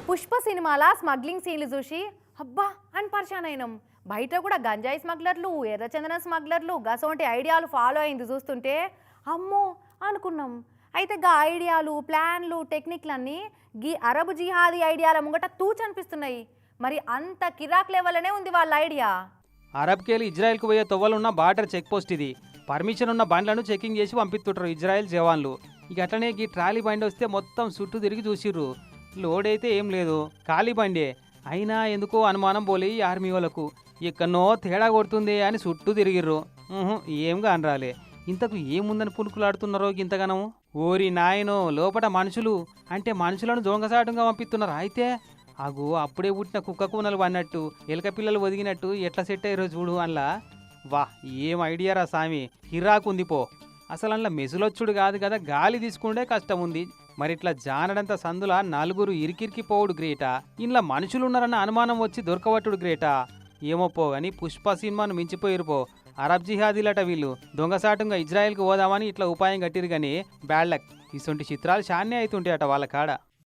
పుష్ప సినిమాల స్మగ్లింగ్ సీన్లు చూసి అబ్బా అని పరిశాన్ అయినాం. బయట కూడా గంజాయి స్మగ్లర్లు, ఎర్రచందనం స్మగ్లర్లు గసోంటి ఐడియాలు ఫాలో అయింది చూస్తుంటే అమ్మో అనుకున్నాం. అయితే గా ఐడియాలు, ప్లాన్లు, టెక్నిక్లన్నీ గీ అరబ్ జిహాదీ ఐడియాల ముంగట తూచనిపిస్తున్నాయి. మరి అంత కిరాక్ లెవెల్నే ఉంది వాళ్ళ ఐడియా. అరబ్కేలి ఇజ్రాయెల్కు పోయే తొవ్వలున్న బార్డర్ చెక్ పోస్ట్ ఇది. పర్మిషన్ ఉన్న బండ్లను చెకింగ్ చేసి పంపిస్తుంటారు ఇజ్రాయెల్ జవాన్లు. ఇక అట్లనే ఈ ట్రాలీ బండి వస్తే మొత్తం చుట్టూ తిరిగి చూసిర్రు. లోడ్ అయితే ఏం లేదు, ఖాళీ బండే. అయినా ఎందుకో అనుమానం పోలే ఈ ఆర్మీ వాళ్ళకు. ఎక్కడనో తేడా కొడుతుంది అని చుట్టూ తిరిగిర్రు. ఏం కానరాలే. ఇంతకు ఏముందని పులుకులాడుతున్నారో ఇంతగానం. ఓరి నాయనో, లోపట మనుషులు అంటే మనుషులను దొంగసాటంగా పంపిస్తున్నారు. అయితే అగో అప్పుడే పుట్టిన కుక్క కూనలు పడినట్టు, ఎలక పిల్లలు ఒదిగినట్టు ఎట్లా సెట్ అయ్యారో చూడు. అలా వా ఏం ఐడియారా సామి, హిరాకుంది పో. అసలు అందులో మెసులొచ్చుడు కాదు కదా, గాలి తీసుకుంటే కష్టం ఉంది. మరి ఇట్లా జానడంత సందుల నలుగురు ఇరికిరికి పోవుడు గ్రేటా, ఇంట్లో మనుషులున్నారన్న అనుమానం వచ్చి దొరకబట్టుడు గ్రేటా. ఏమో పో అని పుష్ప సినిమాను మించిపోయిరు పో. అరబ్ జిహాదీలట వీళ్ళు. దొంగసాటంగా ఇజ్రాయెల్కి పోదామని ఇట్లా ఉపాయం కట్టిరు కానీ బ్యాడ్ లక్. ఇటువంటి చిత్రాలు చానే అవుతుంటాయట వాళ్ళ కాడ.